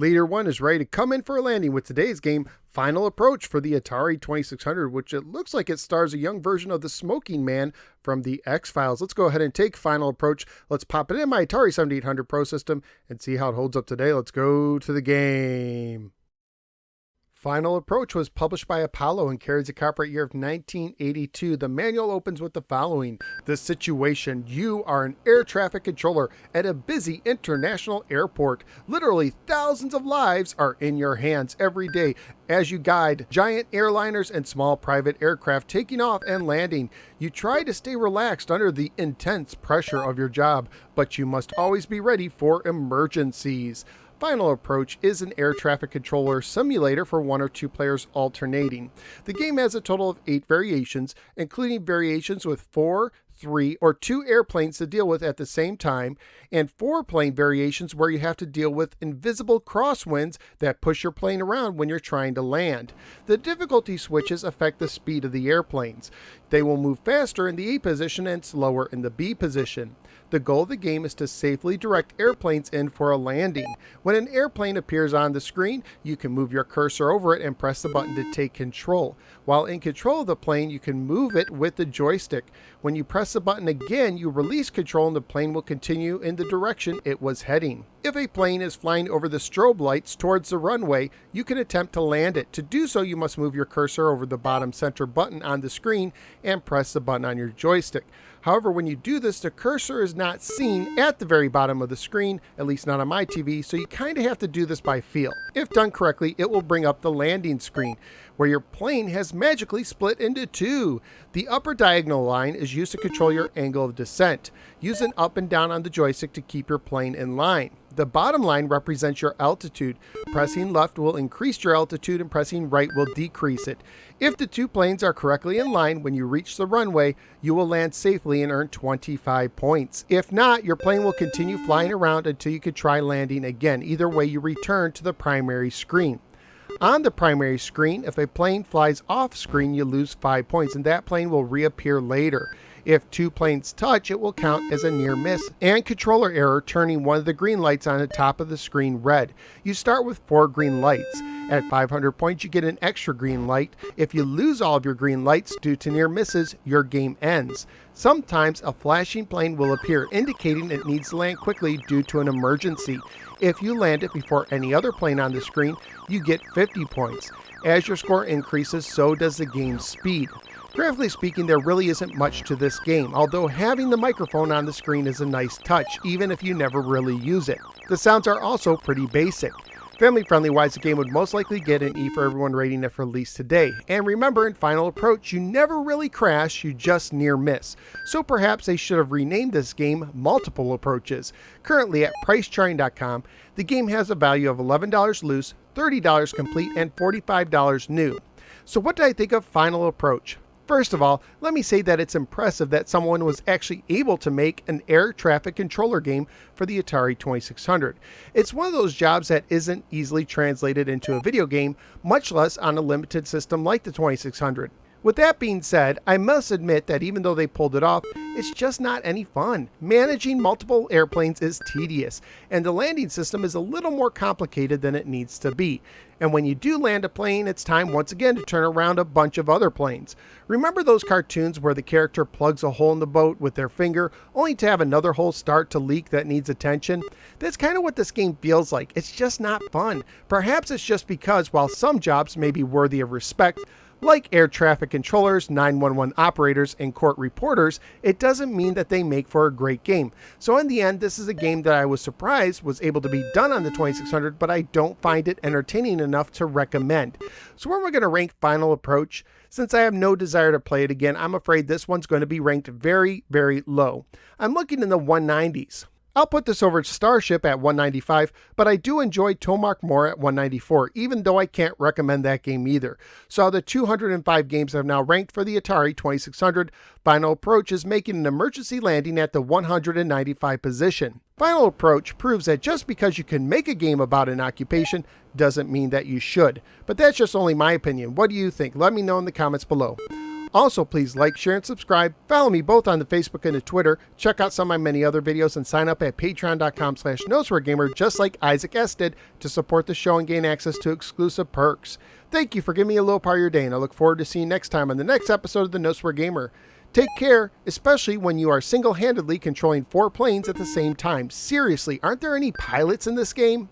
Leader 1 is ready to come in for a landing with today's game, Final Approach for the Atari 2600, which it looks like it stars a young version of the Smoking Man from the X-Files. Let's go ahead and take Final Approach. Let's pop it in my Atari 7800 Pro system and see how it holds up today. Let's go to the game. Final Approach was published by Apollo and carries a copyright year of 1982. The manual opens with the following. The situation: you are an air traffic controller at a busy international airport. Literally thousands of lives are in your hands every day as you guide giant airliners and small private aircraft taking off and landing. You try to stay relaxed under the intense pressure of your job, but you must always be ready for emergencies. Final Approach is an air traffic controller simulator for 1 or 2 players alternating. The game has a total of 8 variations, including variations with 4, 3, or 2 airplanes to deal with at the same time, and 4 plane variations where you have to deal with invisible crosswinds that push your plane around when you're trying to land. The difficulty switches affect the speed of the airplanes. They will move faster in the A position and slower in the B position. The goal of the game is to safely direct airplanes in for a landing. When an airplane appears on the screen, you can move your cursor over it and press the button to take control. While in control of the plane, you can move it with the joystick. When you press the button again, you release control and the plane will continue in the direction it was heading. If a plane is flying over the strobe lights towards the runway, you can attempt to land it. To do so, you must move your cursor over the bottom center button on the screen and press the button on your joystick. However, when you do this, the cursor is not seen at the very bottom of the screen, at least not on my TV, so you kind of have to do this by feel. If done correctly, it will bring up the landing screen, where your plane has magically split into 2. The upper diagonal line is used to control your angle of descent. Use an up and down on the joystick to keep your plane in line. The bottom line represents your altitude. Pressing left will increase your altitude and pressing right will decrease it. If the 2 planes are correctly in line when you reach the runway, you will land safely and earn 25 points. If not, your plane will continue flying around until you can try landing again. Either way, you return to the primary screen. On the primary screen, if a plane flies off screen, you lose 5 points, and that plane will reappear later. If 2 planes touch, it will count as a near miss and controller error, turning one of the green lights on the top of the screen red. You start with 4 green lights. At 500 points, you get an extra green light. If you lose all of your green lights due to near misses, your game ends. Sometimes a flashing plane will appear, indicating it needs to land quickly due to an emergency. If you land it before any other plane on the screen, you get 50 points. As your score increases, so does the game's speed. Graphically speaking, there really isn't much to this game, although having the microphone on the screen is a nice touch, even if you never really use it. The sounds are also pretty basic. Family-friendly wise, the game would most likely get an E for everyone rating if released today. And remember, in Final Approach, you never really crash, you just near miss. So perhaps they should have renamed this game Multiple Approaches. Currently at pricecharting.com, the game has a value of $11 loose, $30 complete, and $45 new. So what did I think of Final Approach? First of all, let me say that it's impressive that someone was actually able to make an air traffic controller game for the Atari 2600. It's one of those jobs that isn't easily translated into a video game, much less on a limited system like the 2600. With that being said, I must admit that even though they pulled it off, it's just not any fun. Managing multiple airplanes is tedious, and the landing system is a little more complicated than it needs to be. And when you do land a plane, it's time once again to turn around a bunch of other planes. Remember those cartoons where the character plugs a hole in the boat with their finger, only to have another hole start to leak that needs attention? That's kind of what this game feels like. It's just not fun. Perhaps it's just because while some jobs may be worthy of respect, like air traffic controllers, 911 operators, and court reporters, it doesn't mean that they make for a great game. So in the end, this is a game that I was surprised was able to be done on the 2600, but I don't find it entertaining enough to recommend. So where am I going to rank Final Approach? Since I have no desire to play it again, I'm afraid this one's going to be ranked very, very low. I'm looking in the 190s. I'll put this over Starship at 195, but I do enjoy Tomahawk more at 194, even though I can't recommend that game either. So the 205 games I've now ranked for the Atari 2600, Final Approach is making an emergency landing at the 195 position. Final Approach proves that just because you can make a game about an occupation doesn't mean that you should. But that's just only my opinion. What do you think? Let me know in the comments below. Also, please like, share, and subscribe. Follow me both on the Facebook and the Twitter. Check out some of my many other videos and sign up at patreon.com/NoSwearGamer, just like Isaac S. did, to support the show and gain access to exclusive perks. Thank you for giving me a little part of your day, and I look forward to seeing you next time on the next episode of the No Swear Gamer. Take care, especially when you are single-handedly controlling 4 planes at the same time. Seriously, aren't there any pilots in this game?